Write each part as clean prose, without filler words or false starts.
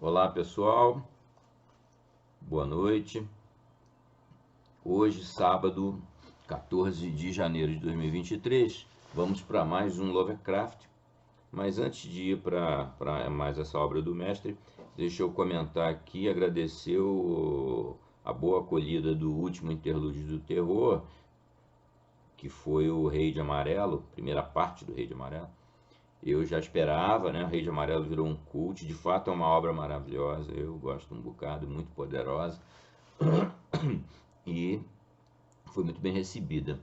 Olá pessoal, boa noite. Hoje, sábado, 14 de janeiro de 2023, vamos para mais um Lovecraft. Mas antes de ir para mais essa obra do mestre, deixa eu comentar aqui, agradecer a boa acolhida do último Interlúdio do Terror, que foi o Rei de Amarelo, primeira parte do Rei de Amarelo. Eu já esperava, né? O Rei de Amarelo virou um cult, de fato é uma obra maravilhosa, eu gosto um bocado, muito poderosa e foi muito bem recebida.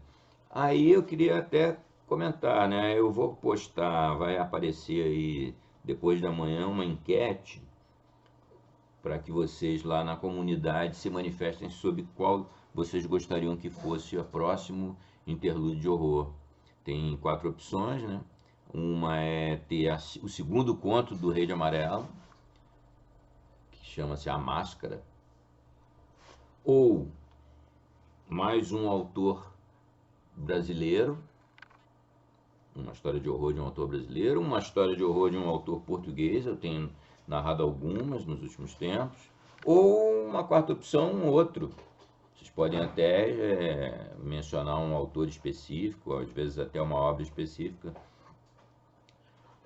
Aí eu queria até comentar, né? Eu vou postar, vai aparecer aí depois da manhã uma enquete para que vocês lá na comunidade se manifestem sobre qual vocês gostariam que fosse o próximo interlúdio de horror. Tem 4 opções, né? Uma é ter o segundo conto do Rei de Amarelo, que chama-se A Máscara, ou mais um autor brasileiro, uma história de horror de um autor brasileiro, uma história de horror de um autor português, eu tenho narrado algumas nos últimos tempos, ou uma quarta opção, um outro. Vocês podem até mencionar um autor específico, às vezes até uma obra específica,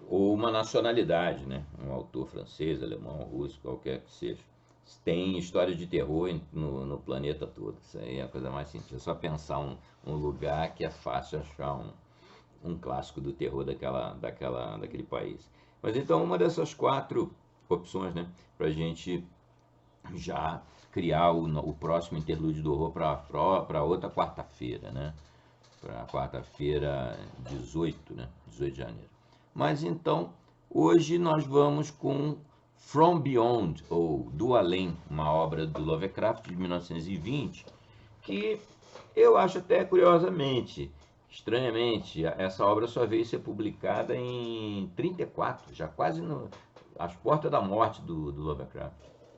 ou uma nacionalidade, né? Um autor francês, alemão, russo, qualquer que seja. Tem história de terror no planeta todo. Isso aí é a coisa mais simples. É só pensar um lugar que é fácil achar um clássico do terror daquele país. Mas então, uma dessas 4 opções, né, para a gente já criar o próximo interlúdio do horror para outra quarta-feira, né? Para quarta-feira 18, né? 18 de janeiro. Mas então, hoje nós vamos com From Beyond, ou Do Além, uma obra do Lovecraft de 1920, que eu acho até curiosamente, estranhamente, essa obra só veio ser publicada em 34, já quase às portas da morte do Lovecraft.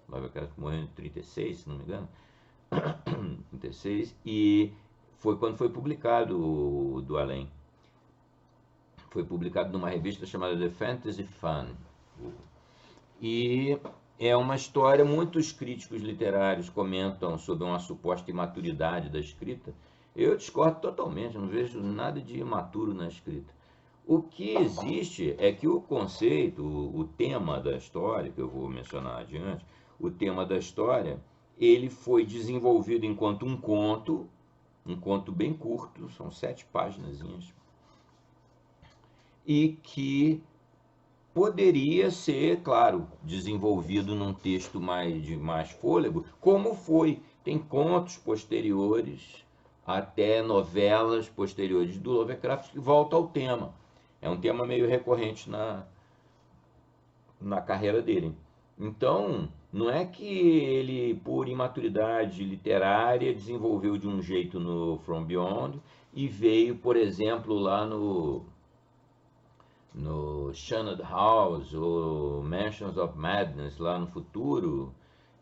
Lovecraft morreu em 36, se não me engano, 36, e foi quando foi publicado o Do Além. Foi publicado numa revista chamada The Fantasy Fun. E é uma história, muitos críticos literários comentam sobre uma suposta imaturidade da escrita. Eu discordo totalmente, não vejo nada de imaturo na escrita. O que existe é que o conceito, o tema da história, que eu vou mencionar adiante, o tema da história, ele foi desenvolvido enquanto um conto bem curto, são 7 páginas, e que poderia ser, claro, desenvolvido num texto de mais fôlego, como foi. Tem contos posteriores, até novelas posteriores do Lovecraft que voltam ao tema. É um tema meio recorrente na carreira dele. Então, não é que ele, por imaturidade literária, desenvolveu de um jeito no From Beyond e veio, por exemplo, lá no Shunned House ou Mansions of Madness lá no futuro,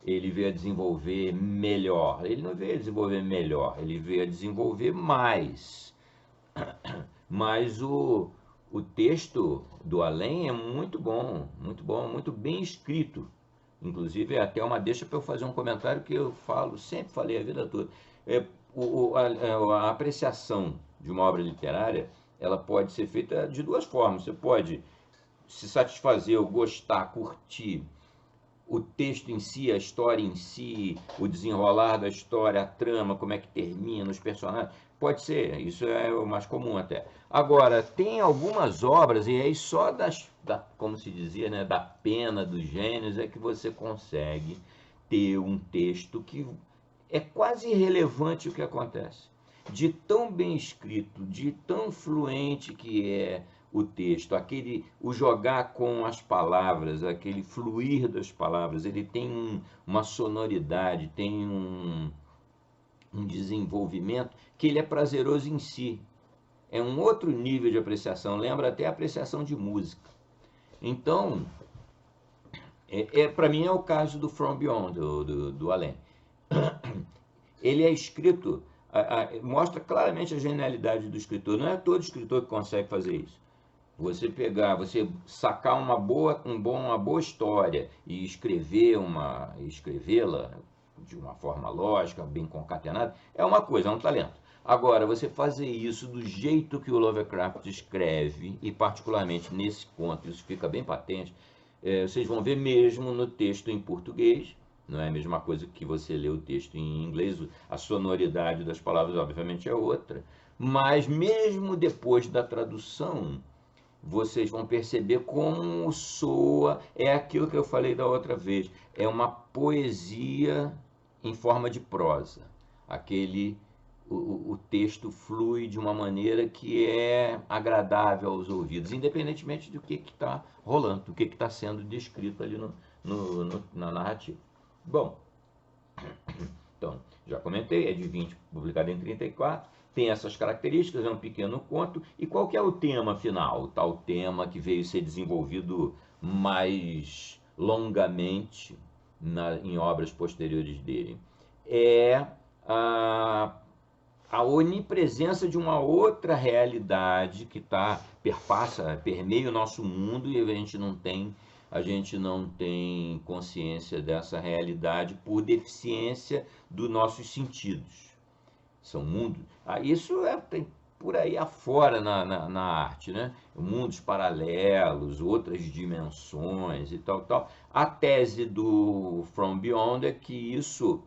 ele veio a desenvolver melhor. Ele não veio a desenvolver melhor, ele veio a desenvolver mais. Mas o texto do Além é muito bom, muito bom, muito bem escrito. Inclusive, é até uma deixa para eu fazer um comentário que eu falo, sempre falei a vida toda. É, a apreciação de uma obra literária, ela pode ser feita de 2 formas. Você pode se satisfazer, ou gostar, curtir o texto em si, a história em si, o desenrolar da história, a trama, como é que termina, os personagens. Pode ser, isso é o mais comum até. Agora, tem algumas obras, e aí só como se dizia, né, da pena dos gênios é que você consegue ter um texto que é quase irrelevante o que acontece. De tão bem escrito, de tão fluente que é o texto, o jogar com as palavras, aquele fluir das palavras, ele tem uma sonoridade, tem um desenvolvimento que ele é prazeroso em si. É um outro nível de apreciação, lembra até a apreciação de música. Então, para mim é o caso do From Beyond, do Além. Ele é escrito, mostra claramente a genialidade do escritor. Não é todo escritor que consegue fazer isso. você sacar uma boa história e escrevê-la de uma forma lógica, bem concatenada, é uma coisa, é um talento. Agora, você fazer isso do jeito que o Lovecraft escreve, e particularmente nesse conto, isso fica bem patente, vocês vão ver mesmo no texto em português, não é a mesma coisa que você lê o texto em inglês, a sonoridade das palavras obviamente é outra, mas mesmo depois da tradução, vocês vão perceber como soa, é aquilo que eu falei da outra vez, é uma poesia em forma de prosa. O texto flui de uma maneira que é agradável aos ouvidos, independentemente do que está rolando, do que está sendo descrito ali na narrativa. Bom, então, já comentei, é de 20, publicado em 34, tem essas características, é um pequeno conto. E qual que é o tema final? O tal tema que veio ser desenvolvido mais longamente em obras posteriores dele. É a onipresença de uma outra realidade que permeia o nosso mundo e a gente não tem consciência dessa realidade por deficiência dos nossos sentidos. São mundos. Isso tem por aí afora na arte, né? Mundos paralelos, outras dimensões e tal, tal. A tese do From Beyond é que isso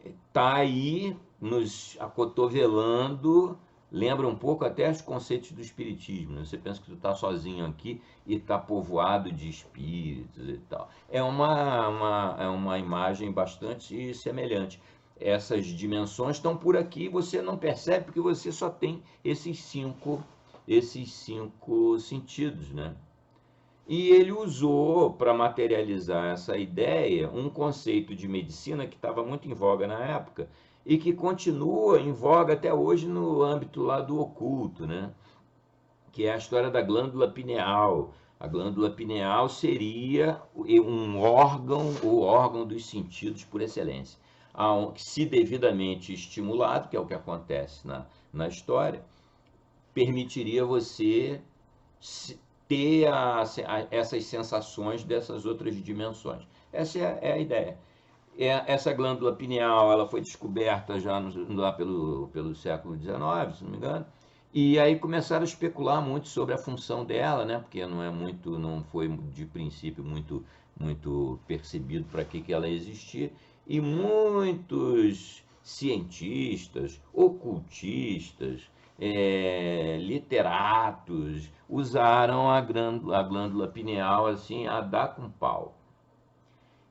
está aí nos acotovelando, lembra um pouco até os conceitos do espiritismo, né? Você pensa que tu está sozinho aqui e está povoado de espíritos e tal. É uma imagem bastante semelhante. Essas dimensões estão por aqui e você não percebe porque você só tem esses cinco sentidos, né? E ele usou para materializar essa ideia um conceito de medicina que estava muito em voga na época e que continua em voga até hoje no âmbito lá do oculto, né? Que é a história da glândula pineal. A glândula pineal seria um órgão, o órgão dos sentidos por excelência. Se devidamente estimulado, que é o que acontece na história, permitiria você ter essas sensações dessas outras dimensões. Essa é a ideia. Essa glândula pineal ela foi descoberta já lá pelo século XIX, se não me engano, e aí começaram a especular muito sobre a função dela, né? Porque não foi de princípio muito percebido para que ela existia, e muitos cientistas, ocultistas, literatos usaram a glândula pineal assim a dar com pau.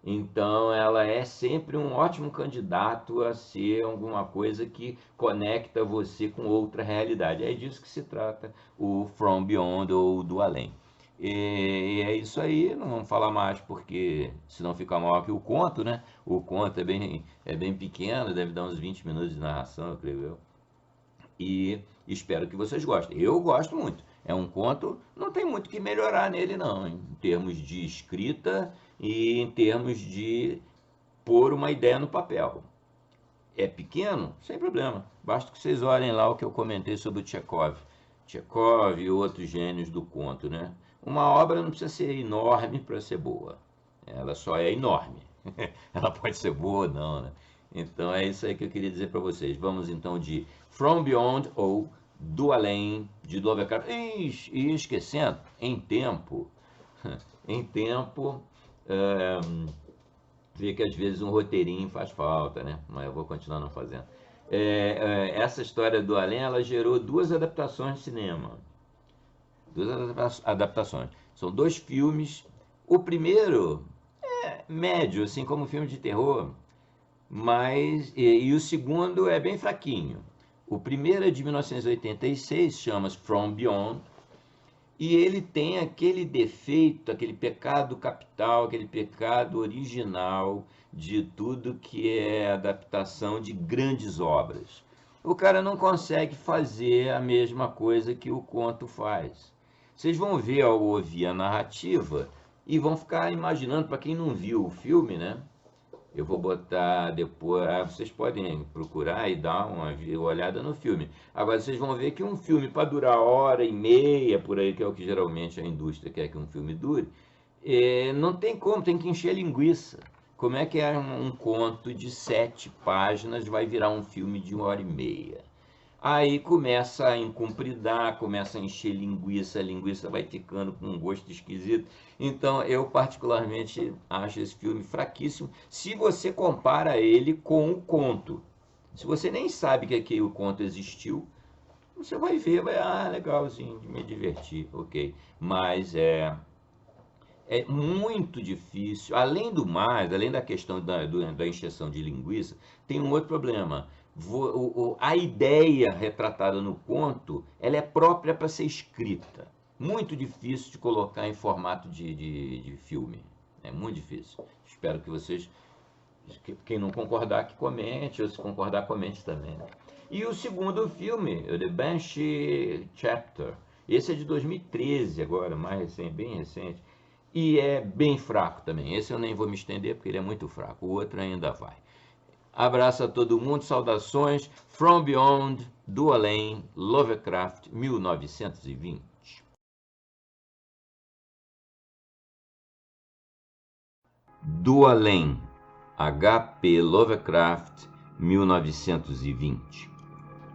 Então, ela é sempre um ótimo candidato a ser alguma coisa que conecta você com outra realidade. É disso que se trata o From Beyond ou do Além. E é isso aí, não vamos falar mais porque senão fica maior que o conto, né? O conto é bem pequeno, deve dar uns 20 minutos de narração, eu creio eu. E espero que vocês gostem. Eu gosto muito. É um conto, não tem muito que melhorar nele não, em termos de escrita e em termos de pôr uma ideia no papel. É pequeno? Sem problema. Basta que vocês olhem lá o que eu comentei sobre o Chekhov. Chekhov e outros gênios do conto, né? Uma obra não precisa ser enorme para ser boa. Ela só é enorme. Ela pode ser boa ou não, né? Então é isso aí que eu queria dizer para vocês. Vamos então de From Beyond ou Do Além de Lovecraft. E esquecendo, em tempo, vê que às vezes um roteirinho faz falta, né? Mas eu vou continuar não fazendo. Essa história do Além, ela gerou duas adaptações de cinema. Duas adaptações. São dois filmes. O primeiro é médio, assim como filme de terror, mas e o segundo é bem fraquinho. O primeiro é de 1986, chama-se From Beyond, e ele tem aquele defeito, aquele pecado capital, aquele pecado original de tudo que é adaptação de grandes obras. O cara não consegue fazer a mesma coisa que o conto faz. Vocês vão ver ao ouvir a narrativa e vão ficar imaginando, para quem não viu o filme, né? Eu vou botar depois, vocês podem procurar e dar uma olhada no filme. Agora vocês vão ver que um filme para durar hora e meia, por aí, que é o que geralmente a indústria quer que um filme dure, não tem como, tem que encher linguiça. Como é que um conto de 7 páginas vai virar um filme de 1 hora e meia? Aí começa a encumpridar, começa a encher linguiça, a linguiça vai ficando com um gosto esquisito. Então eu particularmente acho esse filme fraquíssimo, se você compara ele com o conto. Se você nem sabe que o conto existiu, você vai ver, legalzinho, me divertir, ok. Mas é muito difícil. Além do mais, além da questão da encheção de linguiça, tem um outro problema. A ideia retratada no conto, ela é própria para ser escrita. Muito difícil de colocar em formato de filme. É muito difícil. Espero que vocês, quem não concordar, que comente, ou se concordar, comente também, né? E o segundo filme, The Banshee Chapter, esse é de 2013 agora, mais recente, bem recente. E é bem fraco também. Esse eu nem vou me estender porque ele é muito fraco. O outro ainda vai. Abraço a todo mundo, saudações. From Beyond, do Além, Lovecraft, 1920. Do Além, H.P. Lovecraft, 1920.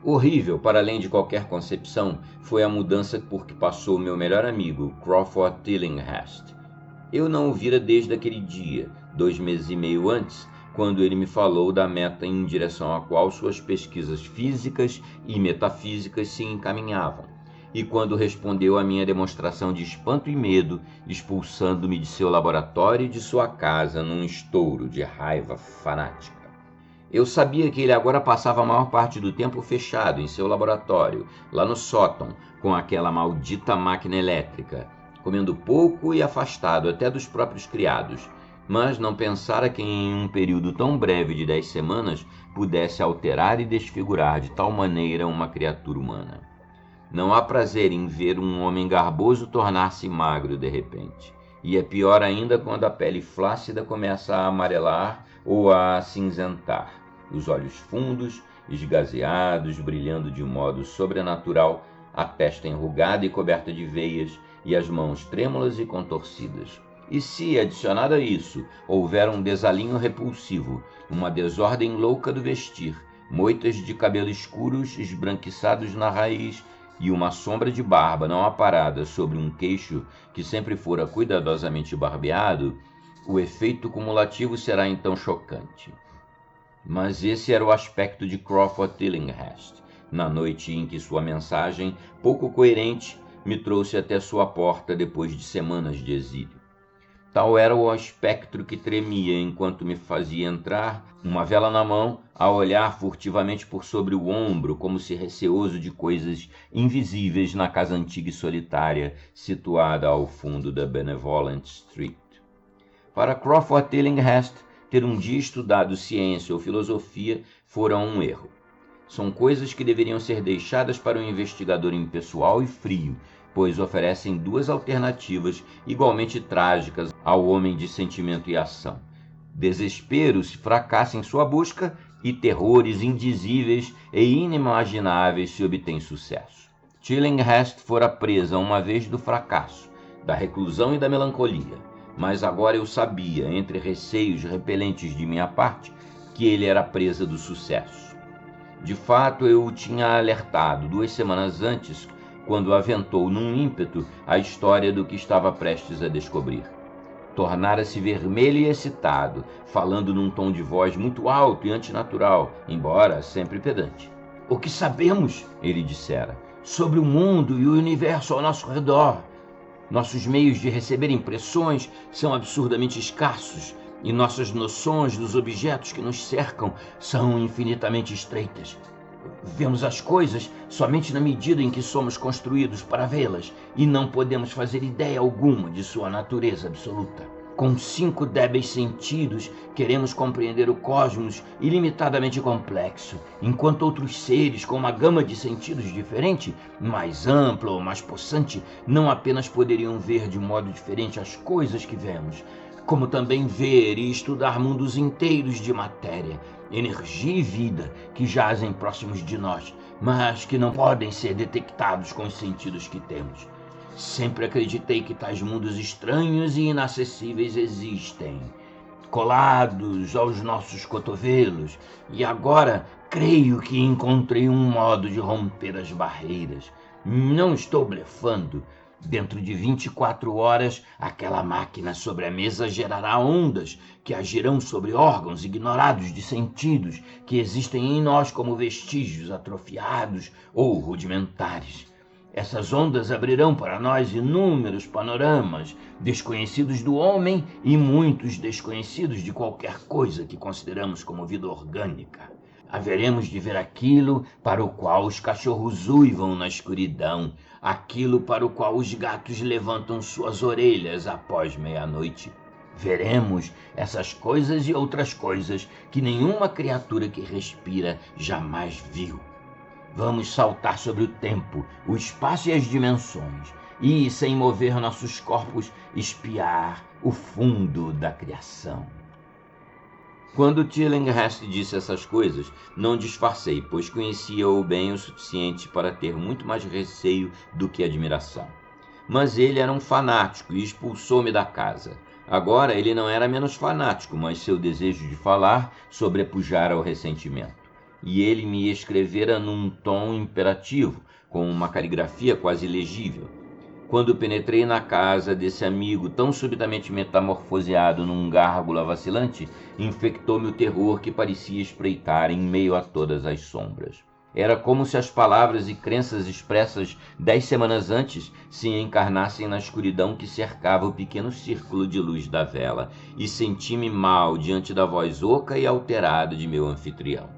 Horrível, para além de qualquer concepção, foi a mudança por que passou meu melhor amigo, Crawford Tillinghast. Eu não o vira desde aquele dia, 2 meses e meio antes, quando ele me falou da meta em direção à qual suas pesquisas físicas e metafísicas se encaminhavam, e quando respondeu à minha demonstração de espanto e medo, expulsando-me de seu laboratório e de sua casa num estouro de raiva fanática. Eu sabia que ele agora passava a maior parte do tempo fechado em seu laboratório, lá no sótão, com aquela maldita máquina elétrica, comendo pouco e afastado até dos próprios criados, mas não pensara que em um período tão breve de 10 semanas pudesse alterar e desfigurar de tal maneira uma criatura humana. Não há prazer em ver um homem garboso tornar-se magro de repente, e é pior ainda quando a pele flácida começa a amarelar ou a acinzentar, os olhos fundos, esgazeados, brilhando de modo sobrenatural, a testa enrugada e coberta de veias, e as mãos trêmulas e contorcidas. E se, adicionado a isso, houver um desalinho repulsivo, uma desordem louca do vestir, moitas de cabelo escuros esbranquiçados na raiz e uma sombra de barba não aparada sobre um queixo que sempre fora cuidadosamente barbeado, o efeito cumulativo será então chocante. Mas esse era o aspecto de Crawford Tillinghast, na noite em que sua mensagem, pouco coerente, me trouxe até sua porta depois de semanas de exílio. Tal era o espectro que tremia enquanto me fazia entrar, uma vela na mão, a olhar furtivamente por sobre o ombro, como se receoso de coisas invisíveis na casa antiga e solitária, situada ao fundo da Benevolent Street. Para Crawford Tillinghast, ter um dia estudado ciência ou filosofia fora um erro. São coisas que deveriam ser deixadas para um investigador impessoal e frio, pois oferecem 2 alternativas igualmente trágicas ao homem de sentimento e ação. Desespero se fracassa em sua busca e terrores indizíveis e inimagináveis se obtém sucesso. Tillinghast fora presa uma vez do fracasso, da reclusão e da melancolia, mas agora eu sabia, entre receios repelentes de minha parte, que ele era presa do sucesso. De fato, eu o tinha alertado 2 semanas antes, quando aventou num ímpeto a história do que estava prestes a descobrir. Tornara-se vermelho e excitado, falando num tom de voz muito alto e antinatural, embora sempre pedante. "O que sabemos", ele dissera, "sobre o mundo e o universo ao nosso redor? Nossos meios de receber impressões são absurdamente escassos, e nossas noções dos objetos que nos cercam são infinitamente estreitas. Vemos as coisas somente na medida em que somos construídos para vê-las e não podemos fazer ideia alguma de sua natureza absoluta. Com 5 débeis sentidos, queremos compreender o cosmos ilimitadamente complexo, enquanto outros seres com uma gama de sentidos diferente, mais ampla ou mais possante, não apenas poderiam ver de modo diferente as coisas que vemos, como também ver e estudar mundos inteiros de matéria, energia e vida que jazem próximos de nós, mas que não podem ser detectados com os sentidos que temos. Sempre acreditei que tais mundos estranhos e inacessíveis existem, colados aos nossos cotovelos, e agora creio que encontrei um modo de romper as barreiras. Não estou blefando. Dentro de 24 horas, aquela máquina sobre a mesa gerará ondas que agirão sobre órgãos ignorados de sentidos que existem em nós como vestígios atrofiados ou rudimentares. Essas ondas abrirão para nós inúmeros panoramas desconhecidos do homem e muitos desconhecidos de qualquer coisa que consideramos como vida orgânica. Haveremos de ver aquilo para o qual os cachorros uivam na escuridão, aquilo para o qual os gatos levantam suas orelhas após meia-noite. Veremos essas coisas e outras coisas que nenhuma criatura que respira jamais viu. Vamos saltar sobre o tempo, o espaço e as dimensões, e, sem mover nossos corpos, espiar o fundo da criação. Quando Tillinghast disse essas coisas, não disfarcei, pois conhecia-o bem o suficiente para ter muito mais receio do que admiração. Mas ele era um fanático e expulsou-me da casa. Agora ele não era menos fanático, mas seu desejo de falar sobrepujara o ressentimento. E ele me escrevera num tom imperativo, com uma caligrafia quase legível. Quando penetrei na casa desse amigo tão subitamente metamorfoseado num gárgula vacilante, infectou-me o terror que parecia espreitar em meio a todas as sombras. Era como se as palavras e crenças expressas 10 semanas antes se encarnassem na escuridão que cercava o pequeno círculo de luz da vela, e senti-me mal diante da voz oca e alterada de meu anfitrião.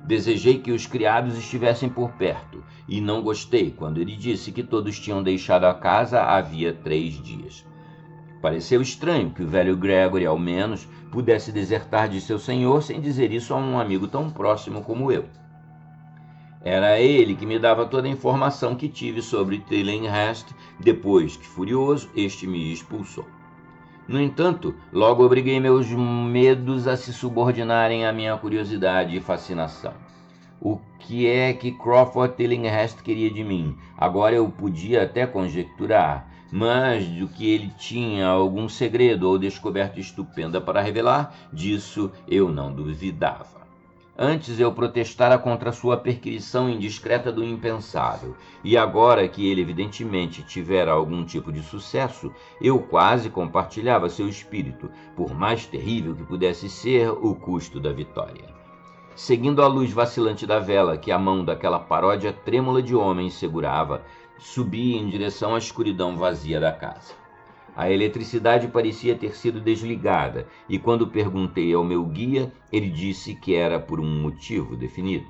Desejei que os criados estivessem por perto, e não gostei quando ele disse que todos tinham deixado a casa havia 3 dias. Pareceu estranho que o velho Gregory, ao menos, pudesse desertar de seu senhor sem dizer isso a um amigo tão próximo como eu. Era ele que me dava toda a informação que tive sobre Tillinghast, depois que, furioso, este me expulsou. No entanto, logo obriguei meus medos a se subordinarem à minha curiosidade e fascinação. O que é que Crawford Tillinghast queria de mim? Agora eu podia até conjecturar, mas do que ele tinha algum segredo ou descoberta estupenda para revelar, disso eu não duvidava. Antes eu protestara contra sua perquisição indiscreta do impensável, e agora que ele evidentemente tivera algum tipo de sucesso, eu quase compartilhava seu espírito, por mais terrível que pudesse ser o custo da vitória. Seguindo a luz vacilante da vela que a mão daquela paródia trêmula de homem segurava, subi em direção à escuridão vazia da casa. A eletricidade parecia ter sido desligada, e quando perguntei ao meu guia, ele disse que era por um motivo definido.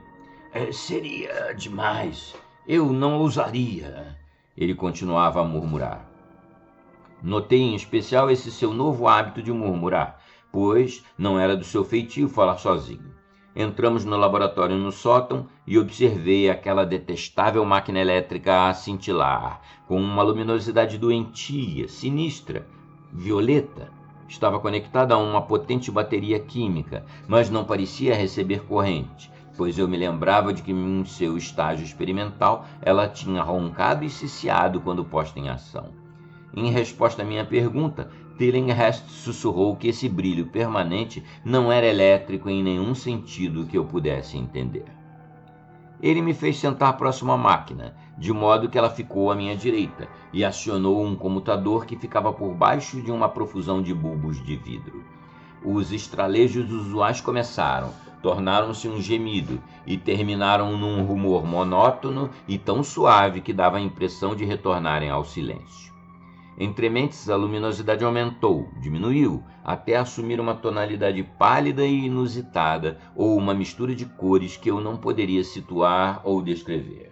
Seria demais. Eu não ousaria. Ele continuava a murmurar. Notei em especial esse seu novo hábito de murmurar, pois não era do seu feitio falar sozinho. Entramos no laboratório no sótão e observei aquela detestável máquina elétrica a cintilar, com uma luminosidade doentia, sinistra, violeta. Estava conectada a uma potente bateria química, mas não parecia receber corrente, pois eu me lembrava de que em seu estágio experimental ela tinha roncado e ciciado quando posta em ação. Em resposta à minha pergunta, Tillinghast sussurrou que esse brilho permanente não era elétrico em nenhum sentido que eu pudesse entender. Ele me fez sentar próximo à máquina, de modo que ela ficou à minha direita, e acionou um comutador que ficava por baixo de uma profusão de bulbos de vidro. Os estralejos usuais começaram, tornaram-se um gemido e terminaram num rumor monótono e tão suave que dava a impressão de retornarem ao silêncio. Entre mentes, a luminosidade aumentou, diminuiu, até assumir uma tonalidade pálida e inusitada, ou uma mistura de cores que eu não poderia situar ou descrever.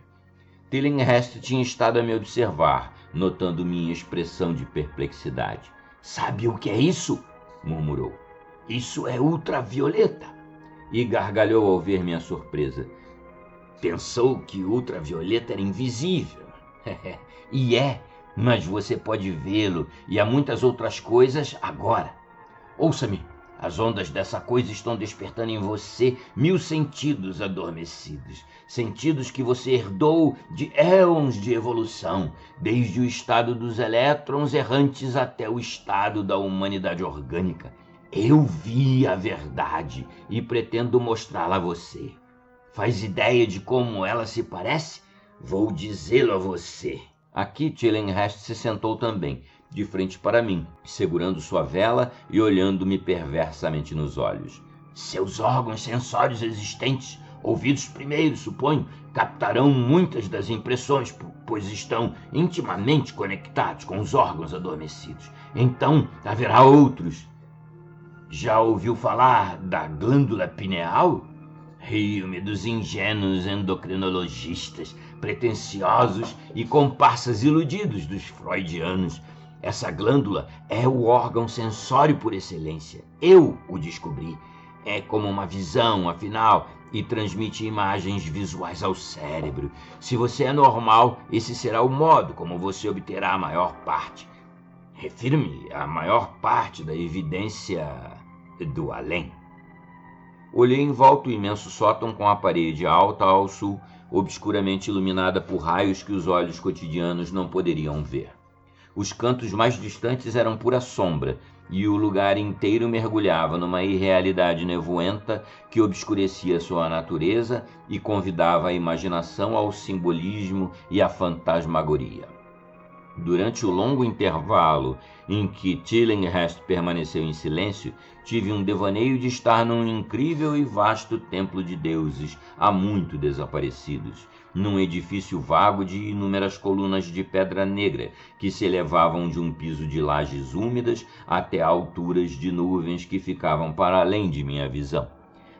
Tillinghast tinha estado a me observar, notando minha expressão de perplexidade. — Sabe o que é isso? Murmurou. — Isso é ultravioleta. E gargalhou ao ver minha surpresa. Pensou que ultravioleta era invisível. E é. Mas você pode vê-lo e há muitas outras coisas agora. Ouça-me. As ondas dessa coisa estão despertando em você 1000 sentidos adormecidos. Sentidos que você herdou de éons de evolução, desde o estado dos elétrons errantes até o estado da humanidade orgânica. Eu vi a verdade e pretendo mostrá-la a você. Faz ideia de como ela se parece? Vou dizê-lo a você. Aqui Tillinghast se sentou também, de frente para mim, segurando sua vela e olhando-me perversamente nos olhos. Seus órgãos sensórios existentes, ouvidos primeiro, suponho, captarão muitas das impressões, pois estão intimamente conectados com os órgãos adormecidos. Então haverá outros. Já ouviu falar da glândula pineal? Rio-me dos ingênuos endocrinologistas, pretensiosos e comparsas iludidos dos freudianos. Essa glândula é o órgão sensório por excelência. Eu o descobri. É como uma visão, afinal, e transmite imagens visuais ao cérebro. Se você é normal, esse será o modo como você obterá a maior parte. Refiro-me à maior parte da evidência do além. Olhei em volta o imenso sótão com a parede alta ao sul, obscuramente iluminada por raios que os olhos cotidianos não poderiam ver. Os cantos mais distantes eram pura sombra, e o lugar inteiro mergulhava numa irrealidade nevoenta que obscurecia sua natureza e convidava a imaginação ao simbolismo e à fantasmagoria. Durante o longo intervalo em que Tillinghast permaneceu em silêncio, tive um devaneio de estar num incrível e vasto templo de deuses há muito desaparecidos, num edifício vago de inúmeras colunas de pedra negra que se elevavam de um piso de lajes úmidas até alturas de nuvens que ficavam para além de minha visão.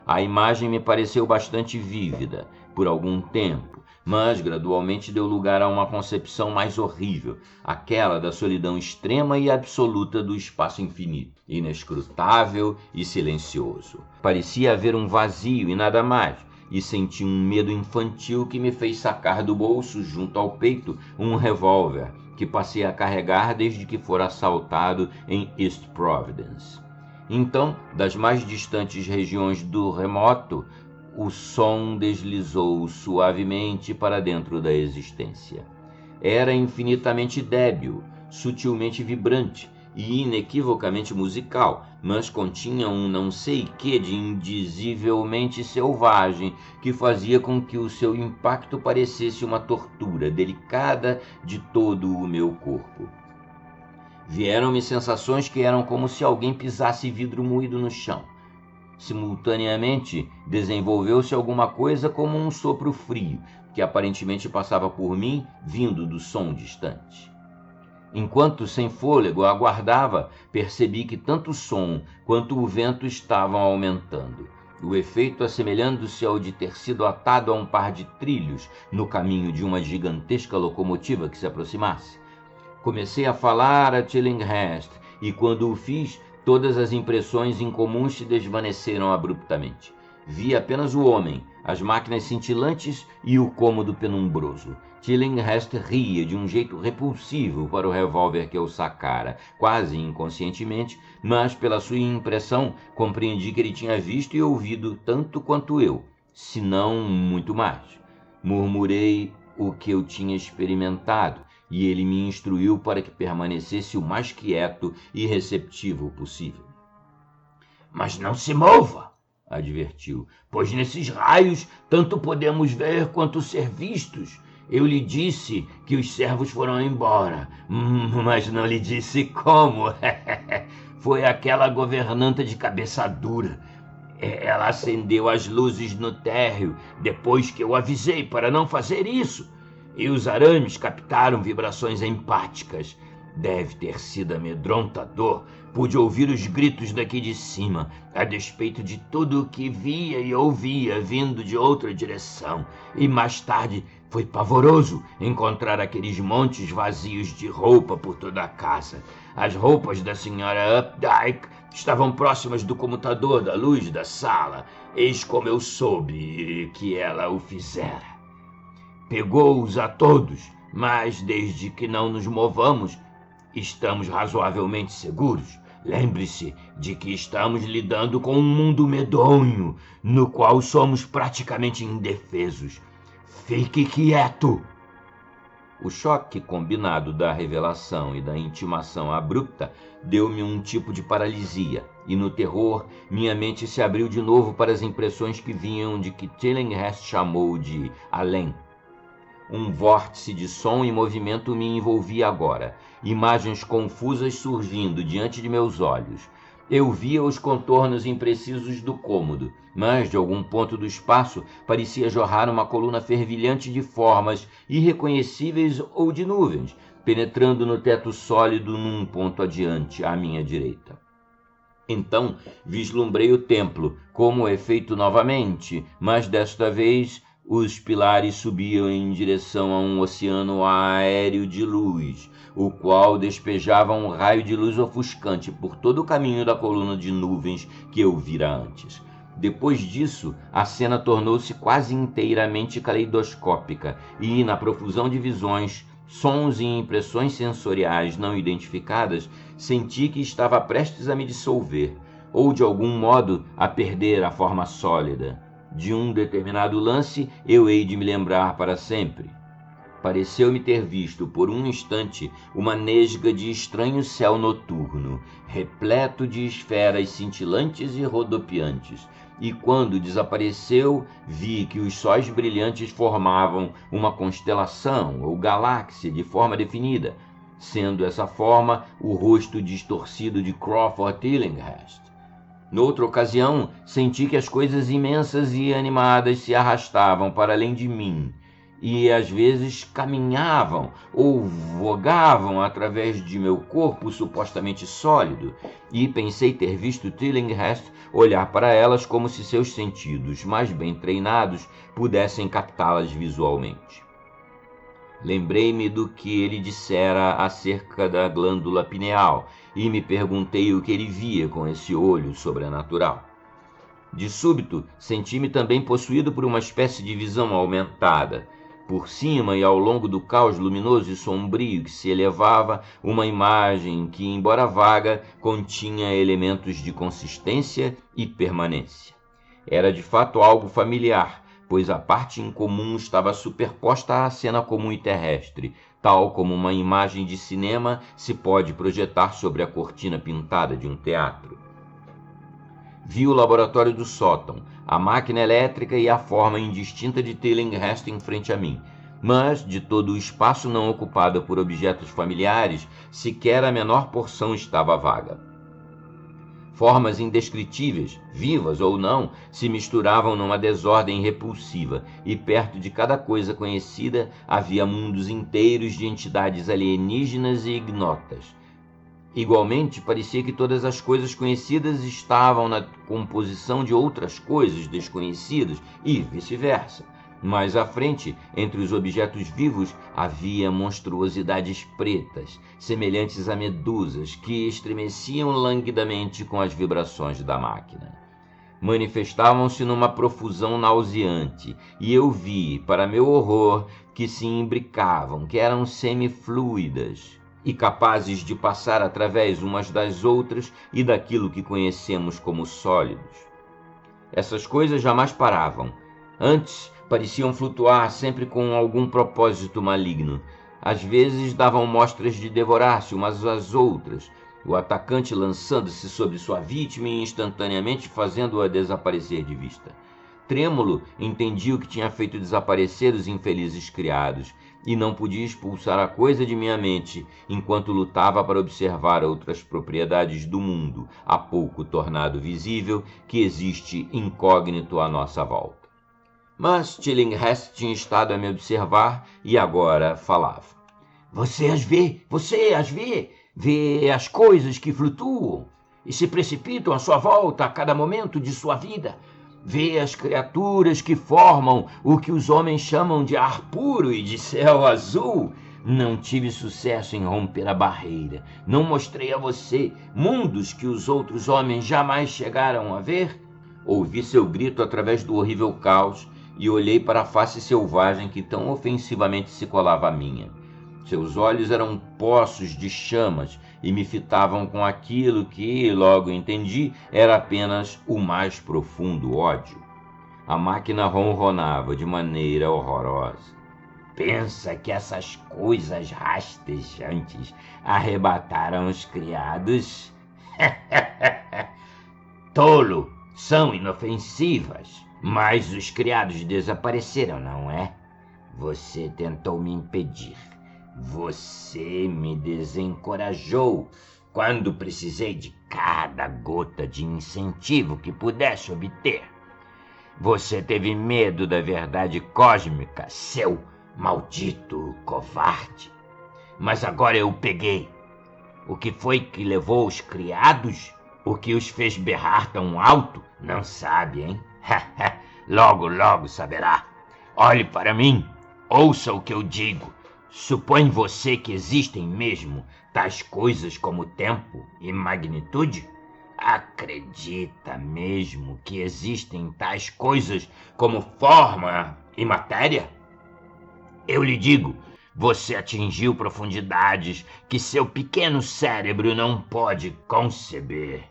A imagem me pareceu bastante vívida por algum tempo, mas gradualmente deu lugar a uma concepção mais horrível, aquela da solidão extrema e absoluta do espaço infinito, inescrutável e silencioso. Parecia haver um vazio e nada mais, e senti um medo infantil que me fez sacar do bolso, junto ao peito, um revólver, que passei a carregar desde que fora assaltado em East Providence. Então, das mais distantes regiões do remoto, o som deslizou suavemente para dentro da existência. Era infinitamente débil, sutilmente vibrante e inequivocamente musical, mas continha um não sei que de indizivelmente selvagem que fazia com que o seu impacto parecesse uma tortura delicada de todo o meu corpo. Vieram-me sensações que eram como se alguém pisasse vidro moído no chão. Simultaneamente, desenvolveu-se alguma coisa como um sopro frio, que aparentemente passava por mim, vindo do som distante. Enquanto, sem fôlego, aguardava, percebi que tanto o som quanto o vento estavam aumentando, o efeito assemelhando-se ao de ter sido atado a um par de trilhos no caminho de uma gigantesca locomotiva que se aproximasse. Comecei a falar a Tillinghast, e quando o fiz, todas as impressões incomuns se desvaneceram abruptamente. Vi apenas o homem, as máquinas cintilantes e o cômodo penumbroso. Tillinghast ria de um jeito repulsivo para o revólver que eu sacara, quase inconscientemente, mas pela sua impressão compreendi que ele tinha visto e ouvido tanto quanto eu, se não muito mais. Murmurei o que eu tinha experimentado, e ele me instruiu para que permanecesse o mais quieto e receptivo possível. Mas não se mova, advertiu, pois nesses raios tanto podemos ver quanto ser vistos. Eu lhe disse que os servos foram embora, mas não lhe disse como. Foi aquela governanta de cabeça dura. Ela acendeu as luzes no térreo depois que eu avisei para não fazer isso. E os arames captaram vibrações empáticas. Deve ter sido amedrontador. Pude ouvir os gritos daqui de cima, a despeito de tudo o que via e ouvia vindo de outra direção. E mais tarde foi pavoroso encontrar aqueles montes vazios de roupa por toda a casa. As roupas da senhora Updike estavam próximas do comutador da luz da sala. Eis como eu soube que ela o fizera. Pegou-os a todos, mas desde que não nos movamos, estamos razoavelmente seguros. Lembre-se de que estamos lidando com um mundo medonho, no qual somos praticamente indefesos. Fique quieto! O choque combinado da revelação e da intimação abrupta deu-me um tipo de paralisia, e no terror minha mente se abriu de novo para as impressões que vinham de que Tillinghast chamou de além. Um vórtice de som e movimento me envolvia agora, imagens confusas surgindo diante de meus olhos. Eu via os contornos imprecisos do cômodo, mas de algum ponto do espaço parecia jorrar uma coluna fervilhante de formas irreconhecíveis ou de nuvens, penetrando no teto sólido num ponto adiante, à minha direita. Então vislumbrei o templo, como é feito novamente, mas desta vez os pilares subiam em direção a um oceano aéreo de luz, o qual despejava um raio de luz ofuscante por todo o caminho da coluna de nuvens que eu vira antes. Depois disso, a cena tornou-se quase inteiramente caleidoscópica e, na profusão de visões, sons e impressões sensoriais não identificadas, senti que estava prestes a me dissolver, ou de algum modo a perder a forma sólida. De um determinado lance, eu hei de me lembrar para sempre. Pareceu-me ter visto, por um instante, uma nesga de estranho céu noturno, repleto de esferas cintilantes e rodopiantes, e quando desapareceu, vi que os sóis brilhantes formavam uma constelação ou galáxia de forma definida, sendo essa forma o rosto distorcido de Crawford Tillinghast. Noutra ocasião, senti que as coisas imensas e animadas se arrastavam para além de mim, e às vezes caminhavam ou vogavam através de meu corpo supostamente sólido, e pensei ter visto Tillinghast olhar para elas como se seus sentidos, mais bem treinados, pudessem captá-las visualmente. Lembrei-me do que ele dissera acerca da glândula pineal e me perguntei o que ele via com esse olho sobrenatural. De súbito, senti-me também possuído por uma espécie de visão aumentada. Por cima e ao longo do caos luminoso e sombrio que se elevava, uma imagem que, embora vaga, continha elementos de consistência e permanência. Era de fato algo familiar, pois a parte incomum estava superposta à cena comum e terrestre, tal como uma imagem de cinema se pode projetar sobre a cortina pintada de um teatro. Vi o laboratório do sótão, a máquina elétrica e a forma indistinta de Tillinghast em frente a mim, mas de todo o espaço não ocupado por objetos familiares, sequer a menor porção estava vaga. Formas indescritíveis, vivas ou não, se misturavam numa desordem repulsiva, e perto de cada coisa conhecida havia mundos inteiros de entidades alienígenas e ignotas. Igualmente, parecia que todas as coisas conhecidas estavam na composição de outras coisas desconhecidas e vice-versa. Mais à frente, entre os objetos vivos, havia monstruosidades pretas, semelhantes a medusas, que estremeciam languidamente com as vibrações da máquina. Manifestavam-se numa profusão nauseante, e eu vi, para meu horror, que se imbricavam, que eram semifluidas, e capazes de passar através umas das outras e daquilo que conhecemos como sólidos. Essas coisas jamais paravam. Antes, pareciam flutuar sempre com algum propósito maligno. Às vezes davam mostras de devorar-se umas às outras, o atacante lançando-se sobre sua vítima e instantaneamente fazendo-a desaparecer de vista. Trêmulo, entendi o que tinha feito desaparecer os infelizes criados, e não podia expulsar a coisa de minha mente, enquanto lutava para observar outras propriedades do mundo, há pouco tornado visível, que existe incógnito à nossa volta. Mas Tillinghast tinha estado a me observar e agora falava. Você as vê, vê as coisas que flutuam e se precipitam à sua volta a cada momento de sua vida. Vê as criaturas que formam o que os homens chamam de ar puro e de céu azul. Não tive sucesso em romper a barreira. Não mostrei a você mundos que os outros homens jamais chegaram a ver? Ouvi seu grito através do horrível caos e olhei para a face selvagem que tão ofensivamente se colava à minha. Seus olhos eram poços de chamas e me fitavam com aquilo que, logo entendi, era apenas o mais profundo ódio. A máquina ronronava de maneira horrorosa. Pensa que essas coisas rastejantes arrebataram os criados? Tolo, são inofensivas, mas os criados desapareceram, não é? Você tentou me impedir. Você me desencorajou quando precisei de cada gota de incentivo que pudesse obter. Você teve medo da verdade cósmica, seu maldito covarde. Mas agora eu peguei. O que foi que levou os criados? O que os fez berrar tão alto? Não sabe, hein? Logo, logo saberá. Olhe para mim. Ouça o que eu digo. Supõe você que existem mesmo tais coisas como tempo e magnitude? Acredita mesmo que existem tais coisas como forma e matéria? Eu lhe digo, você atingiu profundidades que seu pequeno cérebro não pode conceber.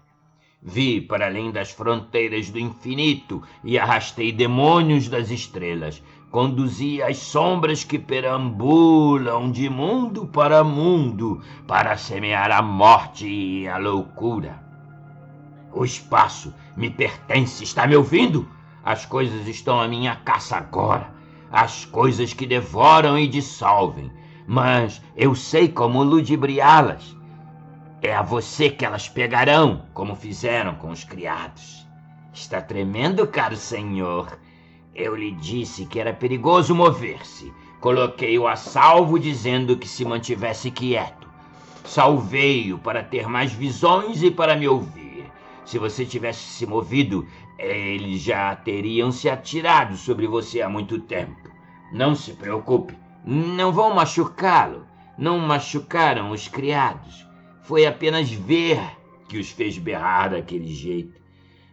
Vi para além das fronteiras do infinito e arrastei demônios das estrelas. Conduzi as sombras que perambulam de mundo para semear a morte e a loucura. O espaço me pertence, está me ouvindo? As coisas estão à minha caça agora. As coisas que devoram e dissolvem. Mas eu sei como ludibriá-las. É a você que elas pegarão, como fizeram com os criados. Está tremendo, caro senhor? Eu lhe disse que era perigoso mover-se. Coloquei-o a salvo dizendo que se mantivesse quieto. Salvei-o para ter mais visões e para me ouvir. Se você tivesse se movido, eles já teriam se atirado sobre você há muito tempo. Não se preocupe, não vão machucá-lo. Não machucaram os criados. Foi apenas ver que os fez berrar daquele jeito.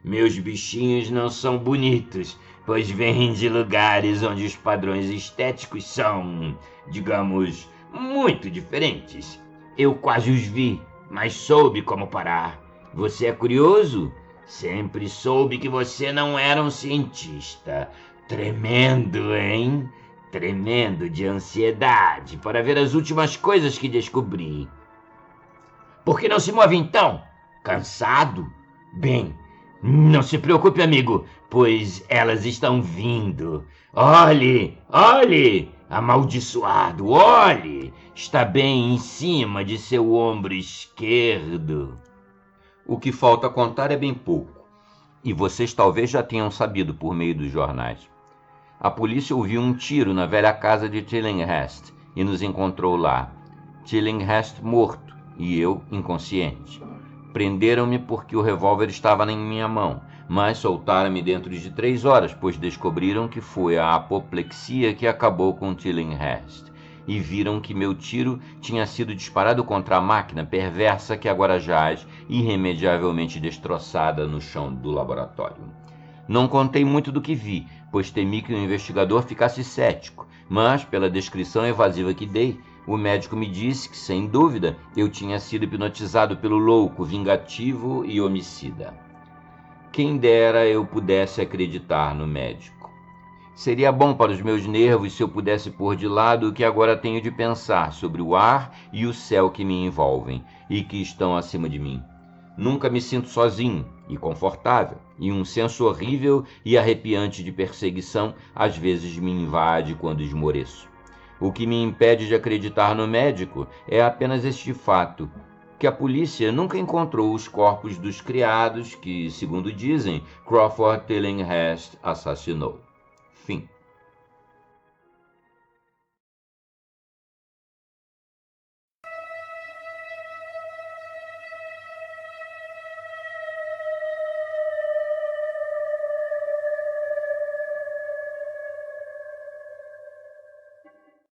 Meus bichinhos não são bonitos, pois vêm de lugares onde os padrões estéticos são, digamos, muito diferentes. Eu quase os vi, mas soube como parar. Você é curioso? Sempre soube que você não era um cientista. Tremendo, hein? Tremendo de ansiedade para ver as últimas coisas que descobri. Por que não se move então? Cansado? Bem, não se preocupe, amigo, pois elas estão vindo. Olhe, olhe, amaldiçoado, olhe. Está bem em cima de seu ombro esquerdo. O que falta contar é bem pouco, e vocês talvez já tenham sabido por meio dos jornais. A polícia ouviu um tiro na velha casa de Tillinghast e nos encontrou lá. Tillinghast morto e eu inconsciente. Prenderam-me porque o revólver estava em minha mão, mas soltaram-me dentro de 3 horas, pois descobriram que foi a apoplexia que acabou com Tillinghast. E viram que meu tiro tinha sido disparado contra a máquina perversa que agora jaz irremediavelmente destroçada no chão do laboratório. Não contei muito do que vi, pois temi que o investigador ficasse cético, mas, pela descrição evasiva que dei, o médico me disse que, sem dúvida, eu tinha sido hipnotizado pelo louco, vingativo e homicida. Quem dera eu pudesse acreditar no médico. Seria bom para os meus nervos se eu pudesse pôr de lado o que agora tenho de pensar sobre o ar e o céu que me envolvem e que estão acima de mim. Nunca me sinto sozinho e confortável, e um senso horrível e arrepiante de perseguição às vezes me invade quando esmoreço. O que me impede de acreditar no médico é apenas este fato, que a polícia nunca encontrou os corpos dos criados que, segundo dizem, Crawford Tillinghast assassinou. Fim.